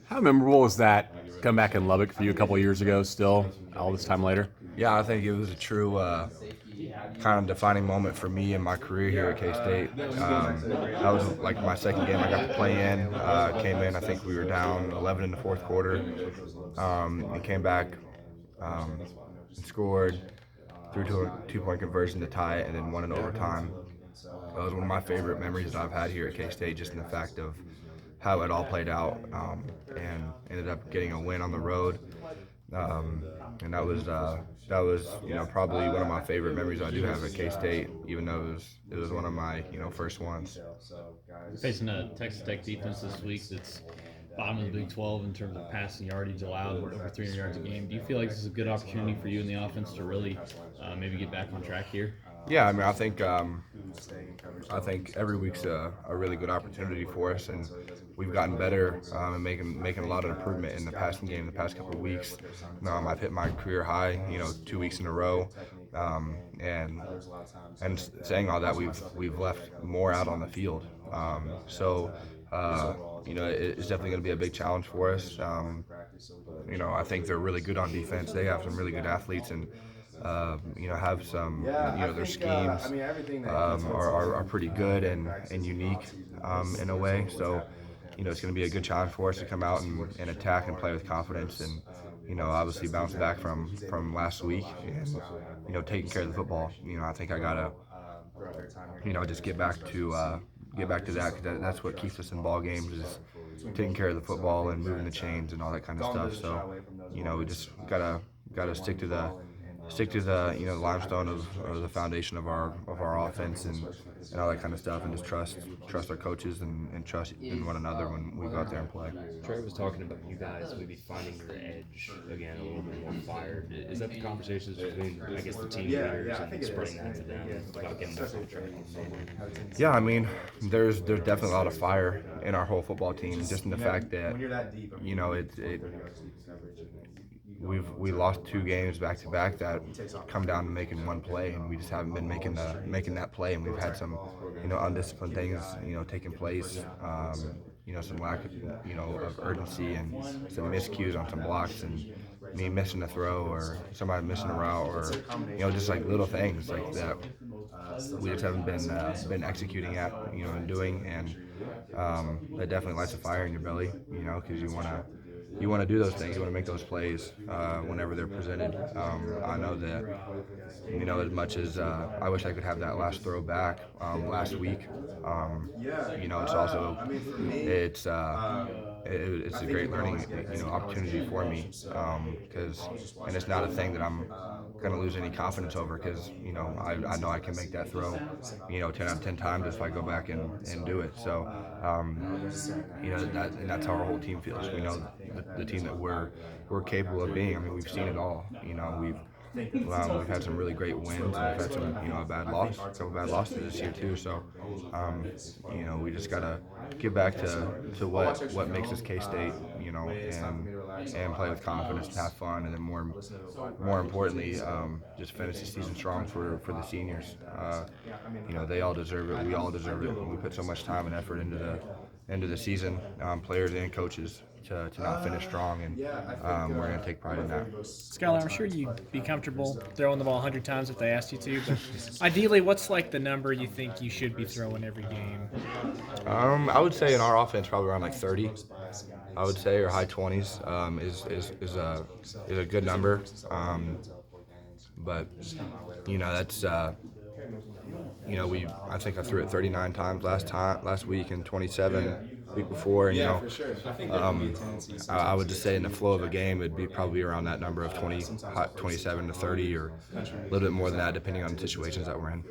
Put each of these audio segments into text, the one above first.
How memorable was that comeback in Lubbock for you a couple of years ago? Still, all this time later. Yeah, I think it was a true kind of defining moment for me in my career here at K-State. That was like my second game I got to play in. Came in, I think we were down 11 in the fourth quarter, and came back and scored through to a two-point conversion to tie it, and then won in overtime. That was one of my favorite memories that I've had here at K-State, just in the fact of how it all played out, and ended up getting a win on the road. And that was probably one of my favorite memories I do have at K-State, even though it was one of my first ones. Facing a Texas Tech defense this week that's bottom of the Big 12 in terms of passing yardage allowed, over 300 yards a game. Do you feel like this is a good opportunity for you in the offense to really maybe get back on track here? Yeah, I mean, I think every week's a really good opportunity for us, and we've gotten better and making a lot of improvement in the passing game the past couple of weeks. I've hit my career high, 2 weeks in a row, and saying all that, we've left more out on the field. It's definitely going to be a big challenge for us. I think they're really good on defense. They have some really good athletes, and have some, their schemes are pretty good and unique in a way. So, it's going to be a good challenge for us to come out and attack and play with confidence, and obviously bounce back from last week and taking care of the football. I think I gotta just get back to that, because that's what keeps us in ball games, is taking care of the football and moving the chains and all that kind of stuff. So we just gotta stick to the limestone of the foundation of our offense and all that kind of stuff, and just trust our coaches and trust in one another when we go out there and play. Trey was talking about you guys maybe finding your edge again, a little bit more fire. Is that the conversations between, I guess, the team leaders and spreading that to them about getting back on track? Yeah, I mean, there's definitely a lot of fire in our whole football team, just in the fact that we lost 2 games back to back that come down to making one play, and we just haven't been making that play, and we've had some undisciplined things taking place, some lack of urgency and some miscues on some blocks, and me missing a throw or somebody missing a route, or just like little things like that we just haven't been executing at and doing, and that definitely lights a fire in your belly, because you want to do those things. You want to make those plays whenever they're presented. I know that, as much as I wish I could have that last throw back last week, it's also it's a great learning opportunity for me, because and it's not a thing that I'm gonna lose any confidence over, because I know I can make that throw 10 out of 10 times if I go back and do it. So that's how our whole team feels. We know the team that we're capable of being. I mean, we've seen it all. We've had some really great wins, and we've had some a couple bad losses this year too. So we just gotta get back to what makes us K-State, and play with confidence and have fun, and then more importantly, just finish the season strong for the seniors. They all deserve it. We all deserve it. We put so much time and effort into the season, players and coaches, to not finish strong, and we're going to take pride in that. Skylar, I'm sure you'd be comfortable throwing the ball 100 times if they asked you to, but ideally, what's like the number you think you should be throwing every game? I would say in our offense, probably around like 30. I would say, or high 20s is a good number. But that's I think I threw it 39 times last week, and 27 week before, and I would just say in the flow of a game it'd be probably around that number of 27 to 30, or a little bit more than that, depending on the situations that we're in.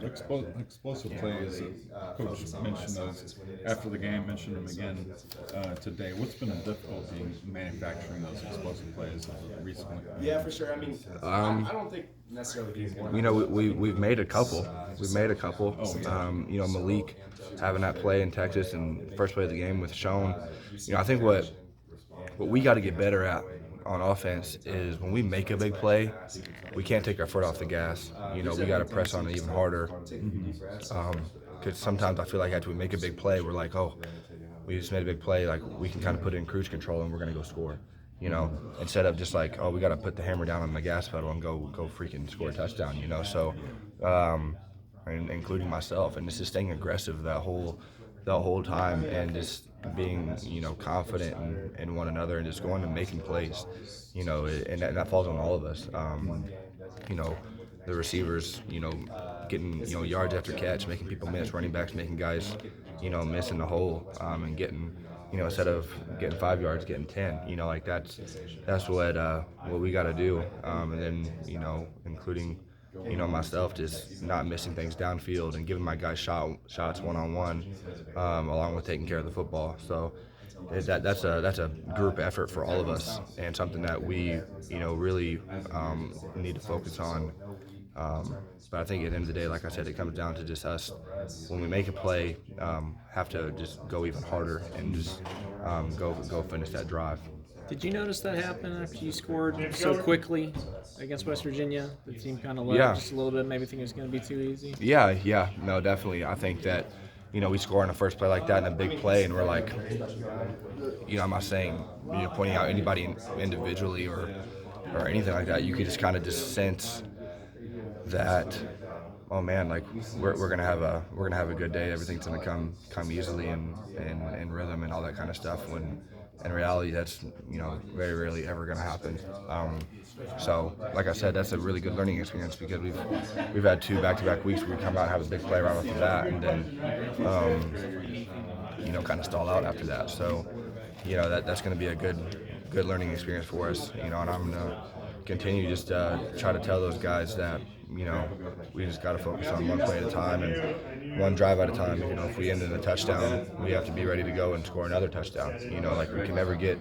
Explosive plays. Coach mentioned after the game, mentioned them again today. What's been the difficulty in manufacturing those explosive plays recently? Yeah, for sure. I mean, I don't think necessarily. We've made a couple. Malik having that play in Texas and first play of the game with Sean. I think what we got to get better at on offense is when we make a big play, we can't take our foot off the gas. We got to press on it even harder. Because sometimes I feel like after we make a big play, we're like, oh, we just made a big play, like we can kind of put it in cruise control and we're going to go score. You know, instead of just like, oh, we got to put the hammer down on the gas pedal and go freaking score a touchdown. You know, so and including myself, and just staying aggressive the whole time, and just being, you know, confident in one another, and just going and making plays. You know, and that falls on all of us. You know, the receivers, you know, getting, you know, yards after catch, making people miss, running backs making guys, you know, miss in the hole, and getting, you know, instead of getting 5 yards, getting 10. You know, like that's what we got to do. And then, you know, including, you know, myself, just not missing things downfield and giving my guys shots one-on-one, along with taking care of the football. So that's a group effort for all of us, and something that we, you know, really need to focus on. But I think at the end of the day, like I said, it comes down to just us, when we make a play, have to just go even harder and just go finish that drive. Did you notice that happen after you scored so quickly against West Virginia? The team kind of let up just a little bit, maybe think it was going to be too easy? Yeah, no, definitely. I think that, you know, we score on the first play like that in a big play, and we're like, you know, I'm not saying, you know, pointing out anybody individually or anything like that. You could just kind of just sense that, oh man, like we're gonna have a good day. Everything's gonna come easily and rhythm and all that kind of stuff. When in reality, that's, you know, very rarely ever gonna happen. So, like I said, that's a really good learning experience, because we've had 2 back-to-back weeks where we come out and have a big play right off the bat, and then you know, kind of stall out after that. So, you know, that's going to be a good learning experience for us. You know, and I'm gonna continue just try to tell those guys that, you know, we just got to focus on one play at a time and one drive at a time. You know, if we end in a touchdown, we have to be ready to go and score another touchdown. You know, like, we can never get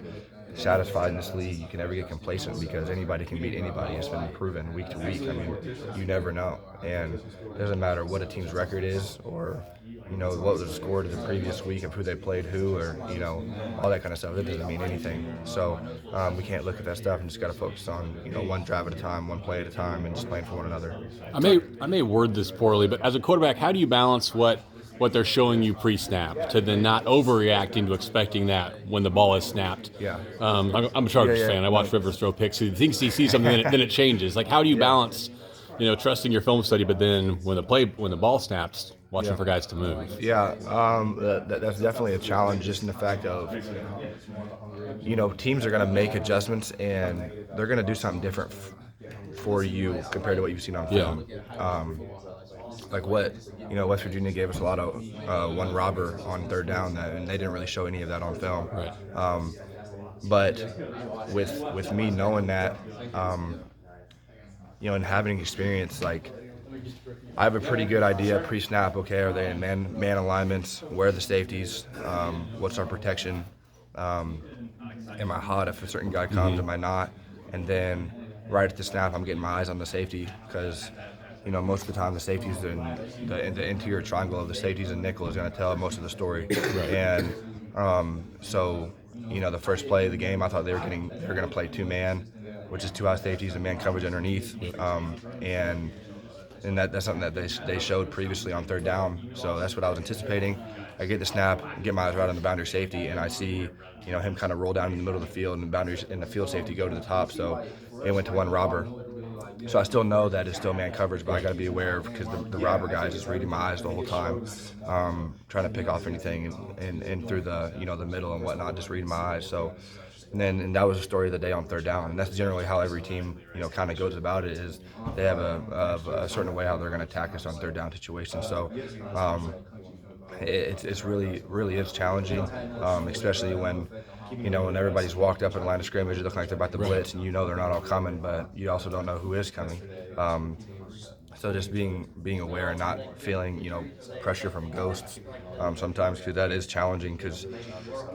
satisfied in this league. You can never get complacent, because anybody can beat anybody. It's been proven week to week. I mean, you never know. And it doesn't matter what a team's record is, or, you know, what was scored the previous week of who they played who, or, you know, all that kind of stuff. It doesn't mean anything. So we can't look at that stuff, and just got to focus on, you know, one drive at a time, one play at a time, and just playing for one another. I may word this poorly, but as a quarterback, how do you balance what they're showing you pre-snap to then not overreacting to expecting that when the ball is snapped? Yeah. I'm a Chargers fan. I watch Rivers throw picks. He thinks he sees something, then it changes. Like, how do you balance, you know, trusting your film study, but then when the ball snaps, watching for guys to move? Yeah, that's definitely a challenge, just in the fact of, you know, teams are going to make adjustments, and they're going to do something different for you compared to what you've seen on film. Like what, you know, West Virginia gave us a lot of one robber on third down, and they didn't really show any of that on film. Right. But with me knowing that, you know, and having experience, like, I have a pretty good idea pre-snap. Okay, are they in man alignments? Where are the safeties? What's our protection? Am I hot if a certain guy comes? Am I not? And then right at the snap, I'm getting my eyes on the safety, because, you know, most of the time the safeties in the interior triangle of the safeties and nickel is going to tell most of the story. Right. And so, you know, the first play of the game, I thought they were going to play 2-man, which is 2 high safeties and man coverage underneath. And that's something that they showed previously on third down. So that's what I was anticipating. I get the snap, get my eyes right on the boundary safety, and I see, you know, him kind of roll down in the middle of the field, and the boundaries and the field safety go to the top. So it went to one robber. So I still know that it's still man coverage, but I got to be aware, because the robber guy is just reading my eyes the whole time, trying to pick off anything and through the, you know, the middle and whatnot, just reading my eyes. So, and that was the story of the day on third down, and that's generally how every team, you know, kind of goes about it. Is they have a certain way how they're going to attack us on third down situations. So it's really is challenging, especially when, you know, when everybody's walked up in line of scrimmage, it looks like they're about to blitz, and you know they're not all coming, but you also don't know who is coming. So just being aware and not feeling, you know, pressure from ghosts sometimes, because that is challenging, because,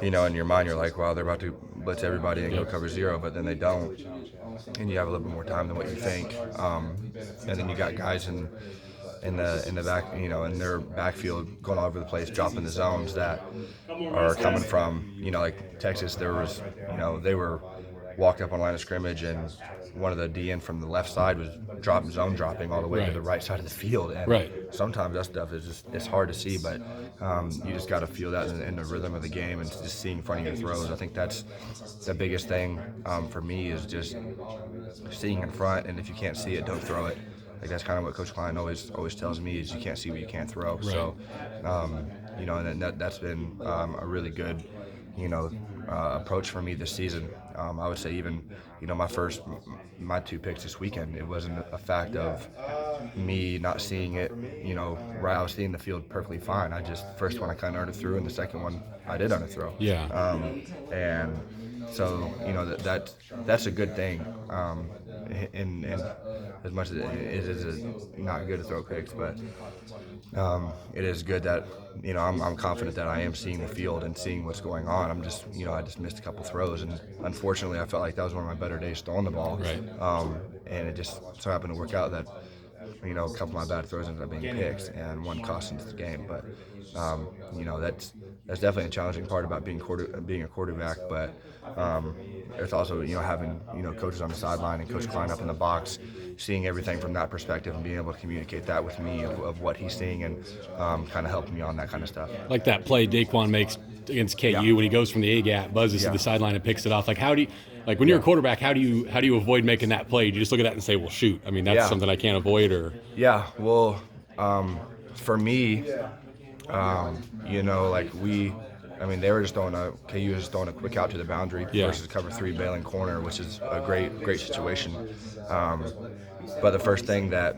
you know, in your mind you're like, wow, they're about to blitz everybody and go cover zero, but then they don't, and you have a little bit more time than what you think. And then you got guys in the back, you know, in their backfield going all over the place, dropping the zones that are coming from, you know, like Texas. There was, you know, they were walked up on line of scrimmage, and one of the DN from the left side was zone dropping all the way to Right. the right side of the field. And Right. sometimes that stuff is just, it's hard to see, but you just got to feel that in the rhythm of the game and just seeing in front of your throws. I think that's the biggest thing for me, is just seeing in front, and if you can't see it, don't throw it. Like, that's kind of what Coach Klein always tells me, is you can't see what you can't throw. Right. So, you know, and that's been a really good, you know, approach for me this season. I would say even, you know, my 2 picks this weekend, it wasn't a fact of me not seeing it, you know, right. I was seeing the field perfectly fine. First one I kind of underthrew, and the second one I did underthrow. Yeah. And so, you know, that's a good thing. And as much as it is not good to throw picks, but it is good that, you know, I'm confident that I am seeing the field and seeing what's going on. I just missed a couple throws, and unfortunately I felt like that was one of my better days throwing the ball. Right. And it just so happened to work out that, you know, a couple of my bad throws ended up being picks, and one cost us the game. But you know, that's definitely a challenging part about being a quarterback. But it's also, you know, having, you know, coaches on the sideline and Coach Klein up in the box, seeing everything from that perspective and being able to communicate that with me of what he's seeing, and kind of helping me on that kind of stuff. Like that play Daquan makes against KU when he goes from the A gap, buzzes to the sideline and picks it off. Like, how do you, like, when you're a quarterback, how do you avoid making that play? Do you just look at that and say, well, shoot, I mean, that's something I can't avoid? Or well, for me, you know, like they were just KU was just throwing a quick out to the boundary versus cover 3 bailing corner, which is a great situation. But the first thing that,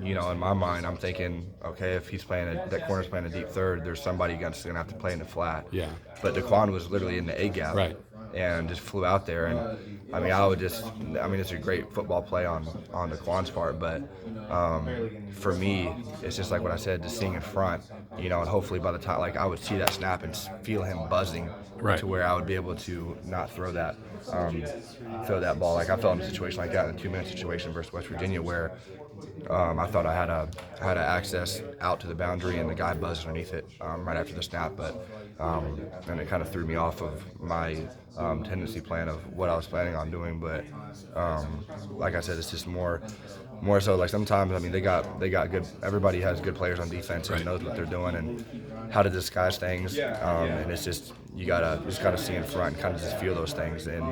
you know, in my mind, I'm thinking, okay, if he's playing that corner's playing a deep third, there's somebody that's going to have to play in the flat. Yeah. But Daquan was literally in the A gap. Right. And just flew out there, and it's a great football play on Daquan's part, but for me, it's just like what I said, just seeing in front, you know, and hopefully by the time, like, I would see that snap and feel him buzzing to where I would be able to not throw that ball. Like, I felt in a situation like that in a 2-minute situation versus West Virginia, where I thought I had a access out to the boundary, and the guy buzzed underneath it right after the snap, but and it kind of threw me off of my tendency plan of what I was planning on doing. But like I said, it's just more so, like, sometimes, I mean, they got good, everybody has good players on defense and knows what they're doing and how to disguise things, and it's just, you just gotta see in front and kind of just feel those things, and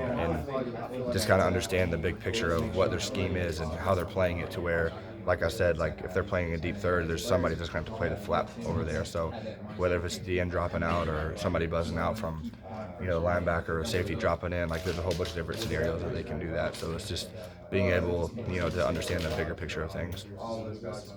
just kind of understand the big picture of what their scheme is and how they're playing it, to where, like I said, like, if they're playing a deep third, there's somebody that's going to have to play the flat over there. So whether it's the end dropping out or somebody buzzing out from, you know, the linebacker or safety dropping in, like, there's a whole bunch of different scenarios that they can do that. So it's just being able, you know, to understand the bigger picture of things.